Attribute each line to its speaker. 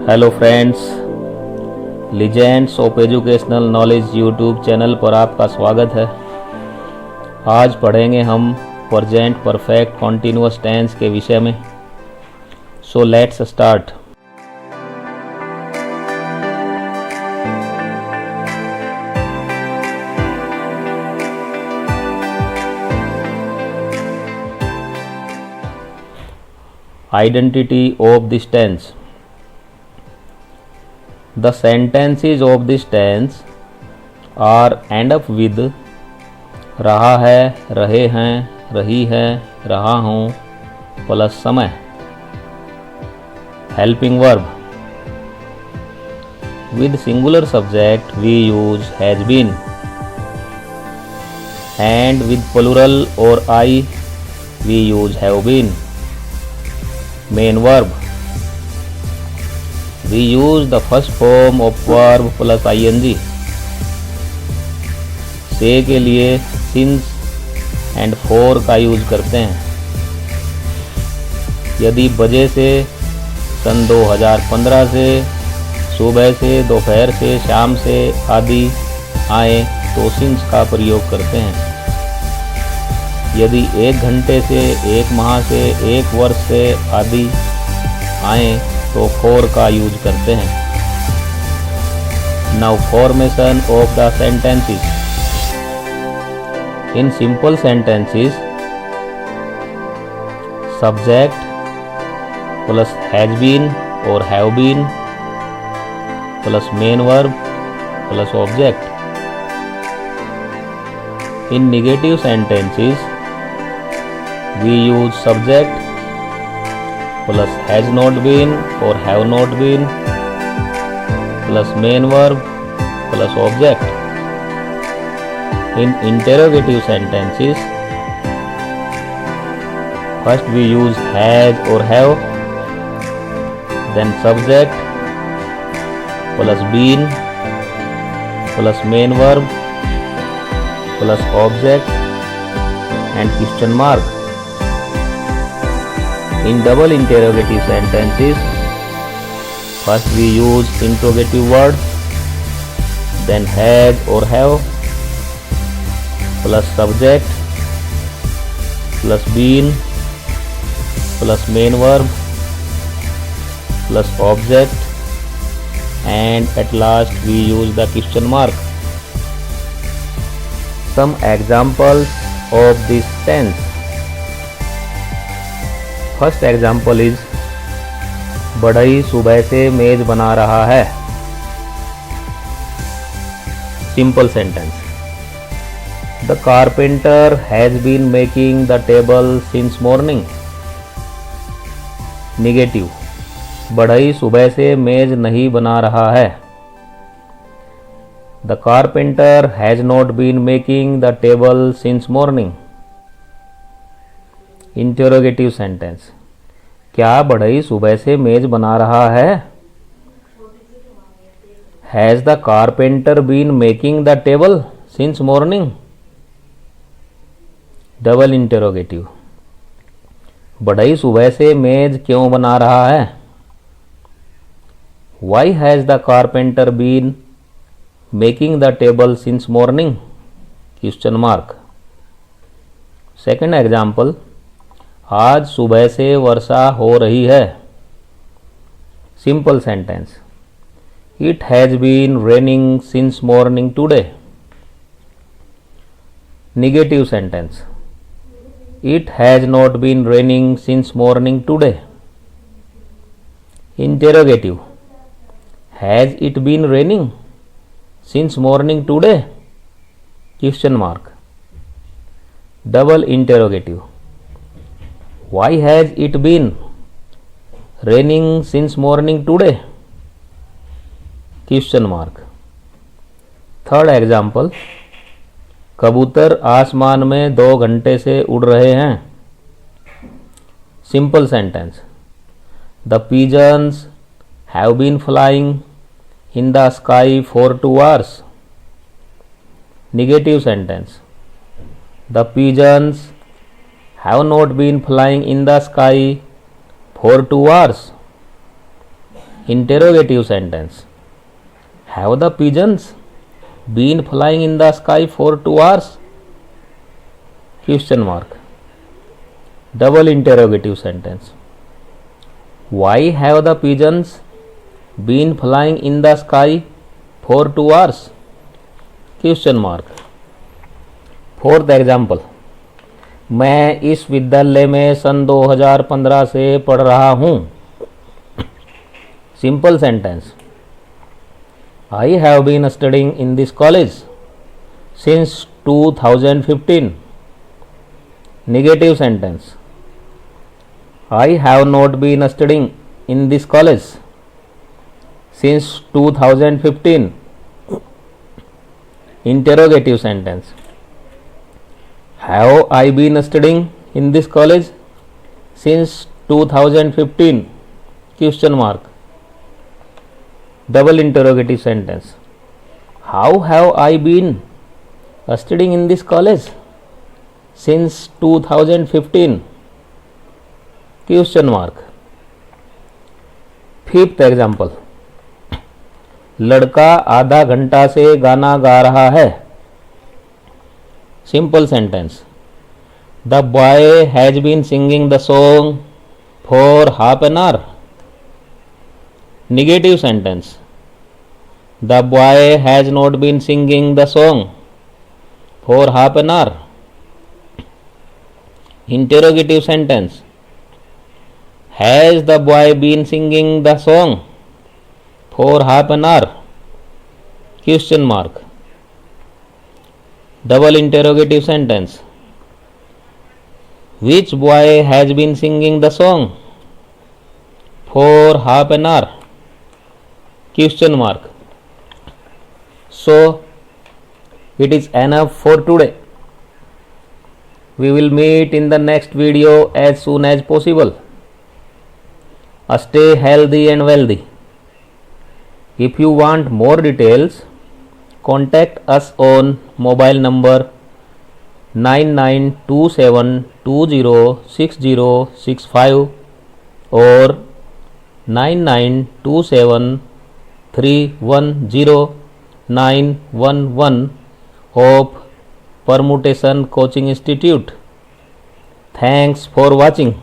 Speaker 1: Hello friends, legends of educational knowledge YouTube channel पर आपका स्वागत है। आज पढ़ेंगे हम प्रेजेंट परफेक्ट कॉन्टिन्यूअस टेंस के विषय में। So let's start. Identity of this tense. The sentences of this tense are end up with रहा है, रहे हैं, रही है, रहा हूँ प्लस समय। Helping verb. With singular subject we use has been, and with plural or I we use have been. Main verb. We use the first form of verb plus ing. से के लिए since and for का use करते हैं। यदि बजे से सन 2015 से, सुबह से, दोपहर से, शाम से आदि आए तो since का प्रयोग करते हैं। यदि 1 घंटे से, 1 माह से, 1 वर्ष से आदि आए तो for का यूज करते हैं। Now formation of the sentences. In simple sentences, subject plus has been or have been plus main verb plus object. In negative sentences, we use subject plus has not been or have not been plus main verb plus object. In interrogative sentences, first we use has or have, then subject plus been plus main verb plus object and question mark. In double interrogative sentences, first we use interrogative word, then has or have plus subject plus been plus main verb plus object, and at last we use the question mark. Some examples of this tense. First example is बढ़ई सुबह से मेज बना रहा है। Simple sentence. The carpenter has been making the table since morning. Negative. बढ़ई सुबह से मेज नहीं बना रहा है। The carpenter has not been making the table since morning. Interrogative sentence. क्या बढ़ई सुबह से मेज बना रहा है? Has the carpenter been making the table since morning? Double interrogative. बढ़ई सुबह से मेज क्यों बना रहा है? Why has the carpenter been making the table since morning? Question mark. Second example. आज सुबह से वर्षा हो रही है। Simple sentence. It has been raining since morning today. Negative sentence. It has not been raining since morning today. Interrogative. Has it been raining since morning today? Question mark. Double interrogative. Why has it been raining since morning today? Question mark. Third example. कबूतर आसमान में 2 घंटे से उड़ रहे हैं। Simple sentence. The pigeons have been flying in the sky for 2 hours. Negative sentence. The pigeons have not been flying in the sky for 2 hours. Interrogative sentence. Have the pigeons been flying in the sky for 2 hours? Question mark. Double interrogative sentence. Why have the pigeons been flying in the sky for 2 hours? Question mark. Fourth example. मैं इस विद्यालय में सन 2015 से पढ़ रहा हूँ. Simple sentence. I have been studying in this college since 2015. Negative sentence. I have not been studying in this college since 2015. Interrogative sentence. Have I been studying in this college since 2015? Question mark. Double interrogative sentence. How have I been studying in this college since 2015? Question mark. Fifth example. लड़का आधा घंटा से गाना गा रहा है. Simple sentence. The boy has been singing the song for half an hour. Negative sentence. The boy has not been singing the song for half an hour. Interrogative sentence. Has the boy been singing the song for half an hour? Question mark. Double interrogative sentence. Which boy has been singing the song for half an hour? Question mark. So it is enough for today. We will meet in the next video as soon as possible. Stay healthy and wealthy. If you want more details, contact us on mobile number 9927206065 or 9927310911 of Permutation Coaching Institute. Thanks for watching.